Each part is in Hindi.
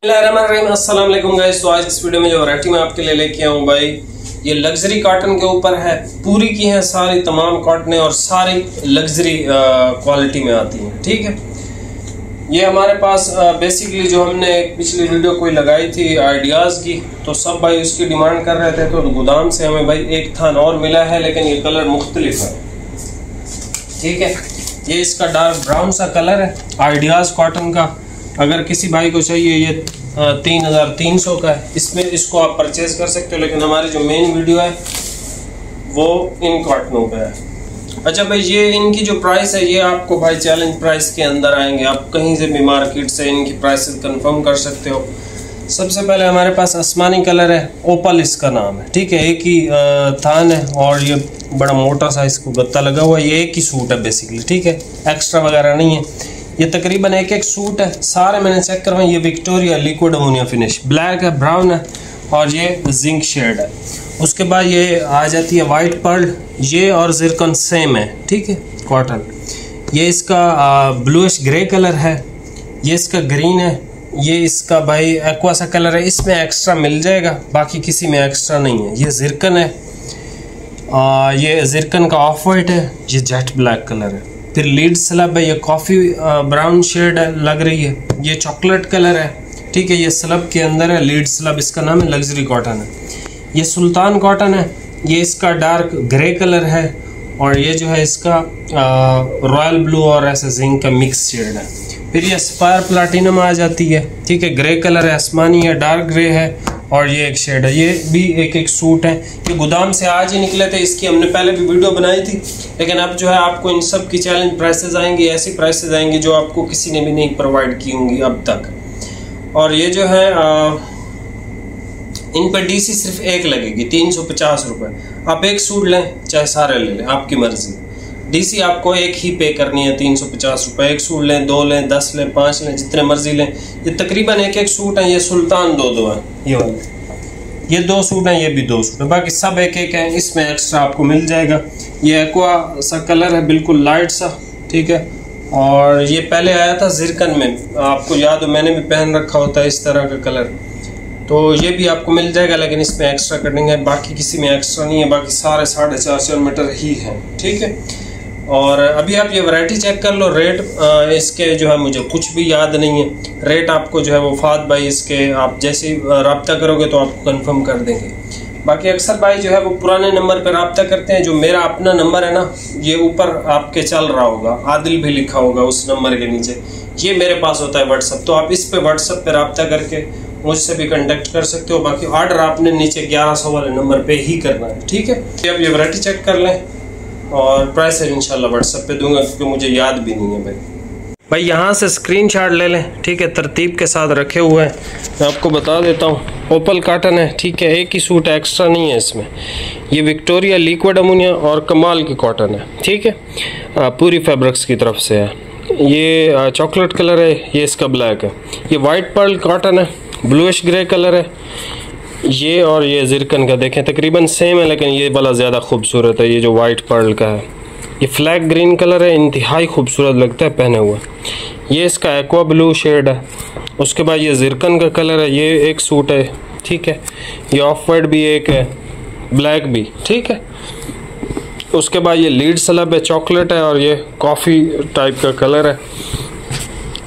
अस्सलाम वालेकुम गाइस। तो आज इस वीडियो में जो वैरायटी मैं आपके लिए लेके आया हूँ भाई, ये लग्जरी कॉटन के ऊपर है। पूरी की है सारी तमाम कॉटनें और सारी लग्जरी क्वालिटी में आती हैं। ठीक है, ये हमारे पास बेसिकली जो हमने एक पिछली वीडियो कोई लगाई थी आइडियाज़ की, तो सब भाई उसकी डिमांड कर रहे थे। तो गोदाम से हमें भाई एक थान और मिला है, लेकिन ये कलर मुख्तलिफ है। ठीक है, ये इसका डार्क ब्राउन सा कलर है आइडियाज़ कॉटन का। अगर किसी भाई को चाहिए ये 3300 का है, इसमें इसको आप परचेज कर सकते हो। लेकिन हमारी जो मेन वीडियो है वो इन कॉटनों पे है। अच्छा भाई, ये इनकी जो प्राइस है ये आपको भाई चैलेंज प्राइस के अंदर आएंगे। आप कहीं से भी मार्केट से इनकी प्राइसेस कंफर्म कर सकते हो। सबसे पहले हमारे पास आसमानी कलर है, ओपल इसका नाम है। ठीक है, एक ही थान है और ये बड़ा मोटा सा इसको गत्ता लगा हुआ है। ये एक ही सूट है बेसिकली। ठीक है, एक्स्ट्रा वगैरह नहीं है। ये तकरीबन एक सूट है। सारे मैंने चेक करवाए। ये Victoria liquid ammonia finish, black है, ब्राउन है और ये जिंक शेड है। उसके बाद ये आ जाती है वाइट पर्ल, ये और जिरकन सेम है। ठीक है, कॉटन। ये इसका ब्लूइश ग्रे कलर है, ये इसका ग्रीन है, ये इसका भाई एक्वा सा कलर है। इसमें एक्स्ट्रा मिल जाएगा, बाकी किसी में एक्स्ट्रा नहीं है। ये जिरकन है, ये जिरकन का ऑफ वाइट है, ये जेट ब्लैक कलर है। फिर लीड स्लब है, ये कॉफ़ी ब्राउन शेड है, लग रही है। ये चॉकलेट कलर है। ठीक है, ये स्लब के अंदर है, लीड स्लब इसका नाम है, लग्जरी कॉटन है। ये सुल्तान कॉटन है, ये इसका डार्क ग्रे कलर है और ये जो है इसका रॉयल ब्लू और ऐसे जिंक का मिक्स शेड है। फिर ये स्पायर प्लाटिनम आ जाती है। ठीक है, ग्रे कलर है, आसमानी है, डार्क ग्रे है और ये एक शेड है। ये भी एक सूट है। ये गोदाम से आज ही निकले थे। इसकी हमने पहले भी वीडियो बनाई थी, लेकिन अब जो है आपको इन सब की चैलेंज प्राइसेस आएंगी, ऐसी प्राइसेस आएंगी जो आपको किसी ने भी नहीं प्रोवाइड की होंगी अब तक। और ये जो है इन पर डीसी सिर्फ एक लगेगी, 350 रुपये। आप एक सूट लें चाहे सारे ले लें, आपकी मर्जी। डीसी आपको एक ही पे करनी है, 350 रुपये। एक सूट लें, 2 लें, 10 लें, 5 लें, जितने मर्जी लें। ये तकरीबन एक सूट है। ये सुल्तान 2 है, ये वाले। ये 2 सूट हैं, ये भी 2 सूट है, बाकी सब एक हैं। इसमें एक्स्ट्रा आपको मिल जाएगा। ये एक्वा सा कलर है, बिल्कुल लाइट सा। ठीक है, और ये पहले आया था जिरकन में, आपको याद हो, मैंने भी पहन रखा होता है इस तरह का कलर। तो ये भी आपको मिल जाएगा, लेकिन इसमें एक्स्ट्रा कटिंग है, बाकी किसी में एक्स्ट्रा नहीं है। बाकी सारे 4.5 मीटर ही है। ठीक है, और अभी आप ये वैरायटी चेक कर लो। रेट इसके जो है मुझे कुछ भी याद नहीं है। रेट आपको जो है वो फात भाई इसके आप जैसे रब्ता करोगे तो आपको कंफर्म कर देंगे। बाकी अक्सर भाई जो है वो पुराने नंबर पर रब्ता करते हैं। जो मेरा अपना नंबर है ना, ये ऊपर आपके चल रहा होगा, आदिल भी लिखा होगा उस नंबर के नीचे। ये मेरे पास होता है व्हाट्सअप, तो आप इस पे व्हाट्सअप पे रब्ता करके मुझसे भी कांटेक्ट कर सकते हो। बाकी ऑर्डर आपने नीचे 1100 वाले नंबर पे ही करना है। ठीक है, अब ये वैरायटी चेक कर लें और प्राइस है इंशाल्लाह व्हाट्सएप पे दूंगा, क्योंकि मुझे याद भी नहीं है भाई। यहाँ से स्क्रीनशॉट ले लें। ठीक है, तरतीब के साथ रखे हुए हैं। मैं आपको बता देता हूँ, ओपल कॉटन है। ठीक है, एक ही सूट एक्स्ट्रा नहीं है इसमें। ये विक्टोरिया लिक्विड अमोनिया और कमाल की कॉटन है। ठीक है, पूरी फैब्रिक्स की तरफ से है। ये चॉकलेट कलर है, ये इसका ब्लैक है। ये वाइट पर्ल कॉटन है, ब्लूइश ग्रे कलर है ये, और ये जिरकन का देखें तकरीबन सेम है, लेकिन ये वाला ज़्यादा खूबसूरत है, ये जो वाइट पर्ल का है। ये फ्लैग ग्रीन कलर है, इंतहाई खूबसूरत लगता है पहने हुए। ये इसका एक्वा ब्लू शेड है। उसके बाद ये जिरकन का कलर है, ये एक सूट है। ठीक है, ये ऑफ वाइट भी एक है, ब्लैक भी। ठीक है, उसके बाद ये लीड स्लब है, चॉकलेट है और ये कॉफ़ी टाइप का कलर है।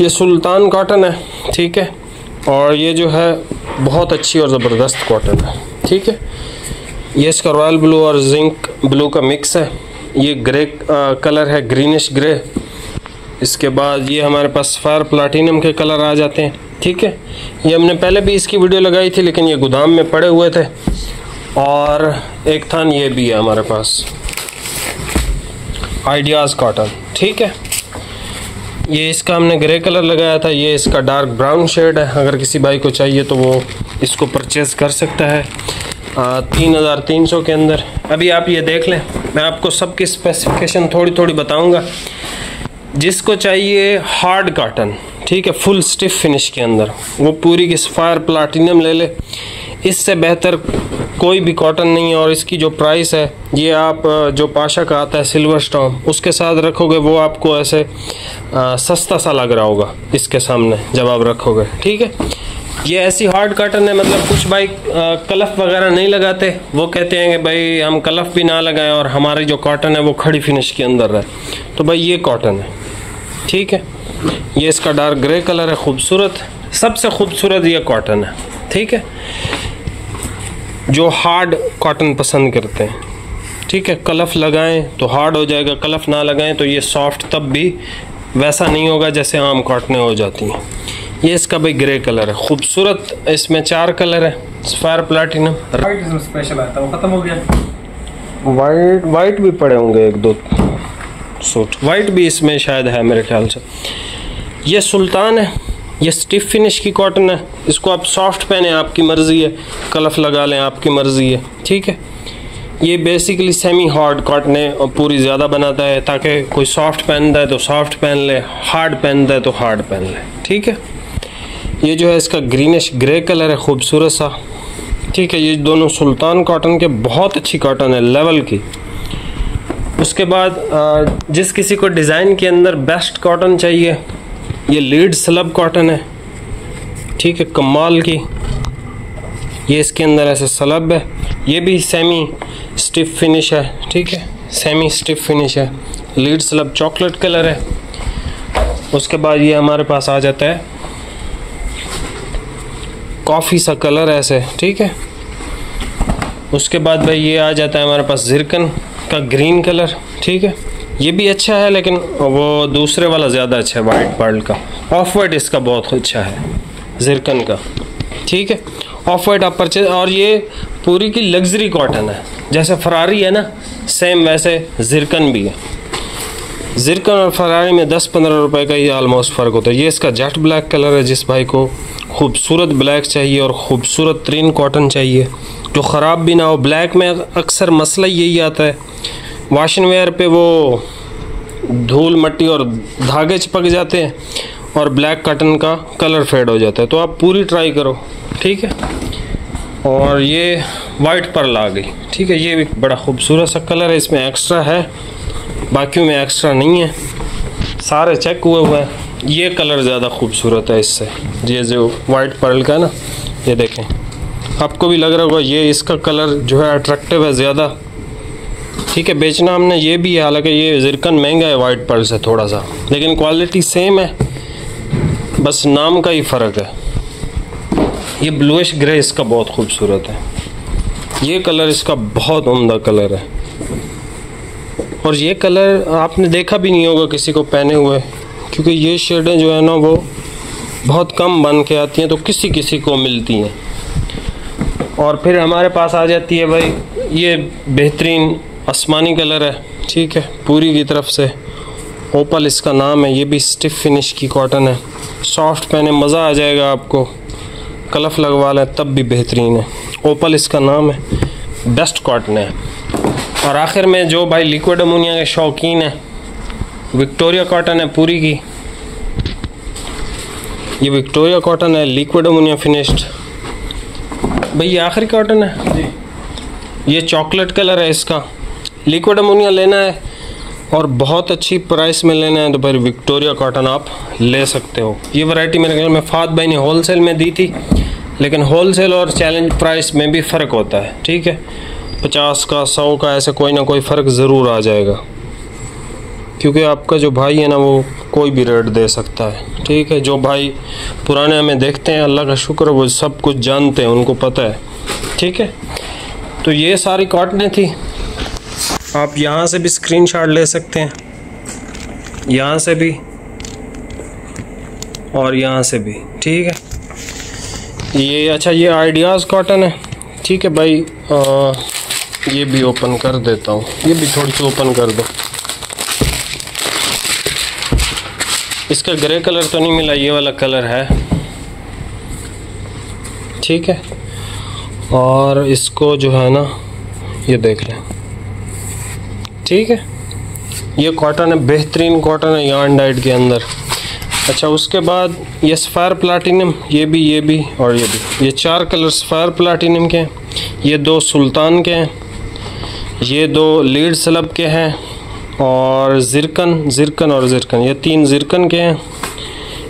ये सुल्तान कॉटन है। ठीक है, और ये जो है बहुत अच्छी और ज़बरदस्त कॉटन है। ठीक है, ये इसका रॉयल ब्लू और जिंक ब्लू का मिक्स है। ये ग्रे कलर है, ग्रीनिश ग्रे। इसके बाद ये हमारे पास फायर प्लाटिनम के कलर आ जाते हैं। ठीक है, ये हमने पहले भी इसकी वीडियो लगाई थी, लेकिन ये गोदाम में पड़े हुए थे। और एक थान ये भी है हमारे पास, आइडियाज़ कॉटन। ठीक है, ये इसका हमने ग्रे कलर लगाया था, ये इसका डार्क ब्राउन शेड है। अगर किसी भाई को चाहिए तो वो इसको परचेज़ कर सकता है 3300 के अंदर। अभी आप ये देख लें, मैं आपको सबकी स्पेसिफिकेशन थोड़ी थोड़ी बताऊंगा। जिसको चाहिए हार्ड कॉटन, ठीक है, फुल स्टिफ फिनिश के अंदर, वो पूरी की फायर प्लाटिनम ले ले। इससे बेहतर कोई भी कॉटन नहीं है। और इसकी जो प्राइस है, ये आप जो पाशा का आता है सिल्वर स्टॉम, उसके साथ रखोगे वो आपको ऐसे सस्ता सा लग रहा होगा इसके सामने जब आप रखोगे। ठीक है, ये ऐसी हार्ड कॉटन है, मतलब कुछ भाई कलफ वगैरह नहीं लगाते, वो कहते हैं कि भाई हम कलफ भी ना लगाएं और हमारी जो कॉटन है वो खड़ी फिनिश के अंदर रहे। तो भाई ये कॉटन है, ठीक है। ये इसका डार्क ग्रे कलर है, खूबसूरत, सबसे खूबसूरत ये कॉटन है, ठीक है। जो हार्ड कॉटन पसंद करते हैं, ठीक है, कलफ लगाएं तो हार्ड हो जाएगा, कलफ ना लगाएं तो ये सॉफ्ट तब भी वैसा नहीं होगा जैसे आम कॉटनें हो जाती हैं। ये इसका भाई ग्रे कलर है, खूबसूरत। इसमें 4 कलर है, सफायर प्लैटिनम। वाइट इसमें स्पेशल आता है, वो खत्म हो गया। वाइट भी पड़े होंगे 1-2 सूट, वाइट भी इसमें शायद है मेरे ख्याल से। ये सुल्तान है, ये स्टिफ फिनिश की कॉटन है। इसको आप सॉफ्ट पहने, आपकी मर्ज़ी है, कलफ लगा लें, आपकी मर्ज़ी है, ठीक है। ये बेसिकली सेमी हार्ड कॉटनें पूरी ज़्यादा बनाता है, ताकि कोई सॉफ्ट पहनता है तो सॉफ्ट पहन ले, हार्ड पहनता है तो हार्ड पहन ले, ठीक है। ये जो है इसका ग्रीनिश ग्रे कलर है, खूबसूरत सा, ठीक है। ये दोनों सुल्तान कॉटन के बहुत अच्छी कॉटन है, लेवल की। उसके बाद जिस किसी को डिज़ाइन के अंदर बेस्ट कॉटन चाहिए, ये लीड स्लब कॉटन है, ठीक है, कमाल की। ये इसके अंदर ऐसे स्लब है, ये भी सेमी स्टिफ फिनिश है, ठीक है, सेमी स्टिफ फिनिश है, लीड स्लब चॉकलेट कलर है। उसके बाद ये हमारे पास आ जाता है कॉफ़ी सा कलर ऐसे, ठीक है। उसके बाद भाई ये आ जाता है हमारे पास जिरकन का ग्रीन कलर, ठीक है। ये भी अच्छा है, लेकिन वो दूसरे वाला ज़्यादा अच्छा है, वाइट पर्ल का। ऑफ वाइट इसका बहुत अच्छा है, जिरकन का, ठीक है। ऑफ वाइट आप परचेज, और ये पूरी की लग्जरी कॉटन है, जैसे फरारी है ना, सेम वैसे जिरकन भी है। जिरकन और फरारी में 10-15 रुपए का ही ऑलमोस्ट फ़र्क होता है। ये इसका जेट ब्लैक कलर है, जिस भाई को खूबसूरत ब्लैक चाहिए और ख़ूबसूरत तरीन कॉटन चाहिए जो ख़राब भी ना हो। ब्लैक में अक्सर मसला यही आता है, वॉशिंग वेयर पे वो धूल मिट्टी और धागे चिपक जाते हैं और ब्लैक कॉटन का कलर फेड हो जाता है। तो आप पूरी ट्राई करो, ठीक है। और ये वाइट पर्ल आ गई, ठीक है। ये भी बड़ा खूबसूरत सा कलर है, इसमें एक्स्ट्रा है, बाकियों में एक्स्ट्रा नहीं है, सारे चेक हुए हैं। ये कलर ज़्यादा खूबसूरत है इससे, ये जो वाइट पर्ल का है ना, ये देखें, आपको भी लग रहा होगा ये इसका कलर जो है अट्रैक्टिव है ज़्यादा, ठीक है। बेचना हमने ये भी है, हालांकि ये जिरकन महंगा है वाइट पर्ल से थोड़ा सा, लेकिन क्वालिटी सेम है, बस नाम का ही फ़र्क है। ये ब्लूइश ग्रे इसका बहुत खूबसूरत है, ये कलर इसका बहुत उम्दा कलर है, और ये कलर आपने देखा भी नहीं होगा किसी को पहने हुए, क्योंकि ये शेडें जो है ना वो बहुत कम बन के आती हैं, तो किसी किसी को मिलती हैं। और फिर हमारे पास आ जाती है भाई ये बेहतरीन आसमानी कलर है, ठीक है, पूरी की तरफ से ओपल इसका नाम है। ये भी स्टिफ फिनिश की कॉटन है, सॉफ्ट पहने मज़ा आ जाएगा आपको, कलफ लगवा लें तब भी बेहतरीन है। ओपल इसका नाम है, बेस्ट कॉटन है। और आखिर में जो भाई लिक्विड अमोनिया के शौकीन है, विक्टोरिया कॉटन है पूरी की, ये विक्टोरिया कॉटन है, लिक्विड अमोनिया फिनिश्ड। भाई ये आखिरी कॉटन है जी, ये चॉकलेट कलर है इसका। लिक्विड अमोनिया लेना है और बहुत अच्छी प्राइस में लेना है तो फिर विक्टोरिया कॉटन आप ले सकते हो। ये वैरायटी मेरे ख्याल में फात भाई ने होलसेल में दी थी, लेकिन होलसेल और चैलेंज प्राइस में भी फ़र्क होता है, ठीक है। 50 का 100 का ऐसे कोई ना कोई फ़र्क ज़रूर आ जाएगा, क्योंकि आपका जो भाई है ना वो कोई भी रेट दे सकता है, ठीक है। जो भाई पुराने हमें देखते हैं, अल्लाह का शुक्र, वो सब कुछ जानते हैं, उनको पता है, ठीक है। तो ये सारी कॉटनें थी, आप यहाँ से भी स्क्रीनशॉट ले सकते हैं, यहाँ से भी और यहाँ से भी, ठीक है। ये अच्छा, ये आइडियाज़ कॉटन है, ठीक है भाई। ये भी ओपन कर देता हूँ, ये भी थोड़ी सी ओपन कर दो। इसका ग्रे कलर तो नहीं मिला, ये वाला कलर है, ठीक है। और इसको जो है ना ये देख लें, ठीक है। ये कॉटन है, बेहतरीन कॉटन है यार्न डाइट के अंदर। अच्छा, उसके बाद ये सफ़ायर प्लैटिनम, ये भी और ये भी, ये 4 कलर सफ़ायर प्लैटिनम के हैं। ये 2 सुल्तान के हैं, ये 2 लीड स्लब के हैं, और जिरकन और जिरकन, ये 3 जिरकन के हैं,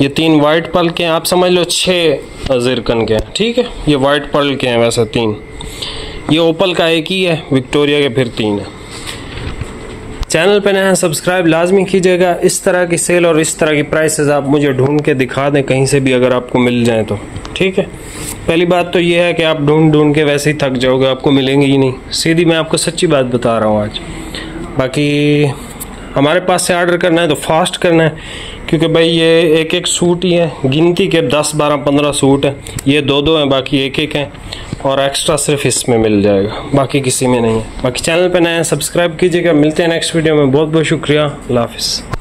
ये 3 वाइट पर्ल के हैं। आप समझ लो 6 ज़िरकन के हैं, ठीक है। ये वाइट पर्ल के हैं वैसे 3, ये ओपल का एक ही है, विक्टोरिया के फिर 3 है। चैनल पे नया है सब्सक्राइब लाजमी कीजिएगा। इस तरह की सेल और इस तरह की प्राइसेस आप मुझे ढूंढ के दिखा दें कहीं से भी, अगर आपको मिल जाए तो, ठीक है। पहली बात तो ये है कि आप ढूंढ के वैसे ही थक जाओगे, आपको मिलेंगे ही नहीं, सीधी मैं आपको सच्ची बात बता रहा हूँ आज। बाकी हमारे पास से ऑर्डर करना है तो फास्ट करना है, क्योंकि भाई ये एक एक सूट ही है, गिनती के 10 12 15 सूट है, ये 2 हैं, बाकी एक एक हैं, और एक्स्ट्रा सिर्फ इसमें मिल जाएगा, बाकी किसी में नहीं है। बाकी चैनल पे नए हैं सब्सक्राइब कीजिएगा। मिलते हैं नेक्स्ट वीडियो में, बहुत बहुत शुक्रिया, अल्लाह हाफिज़।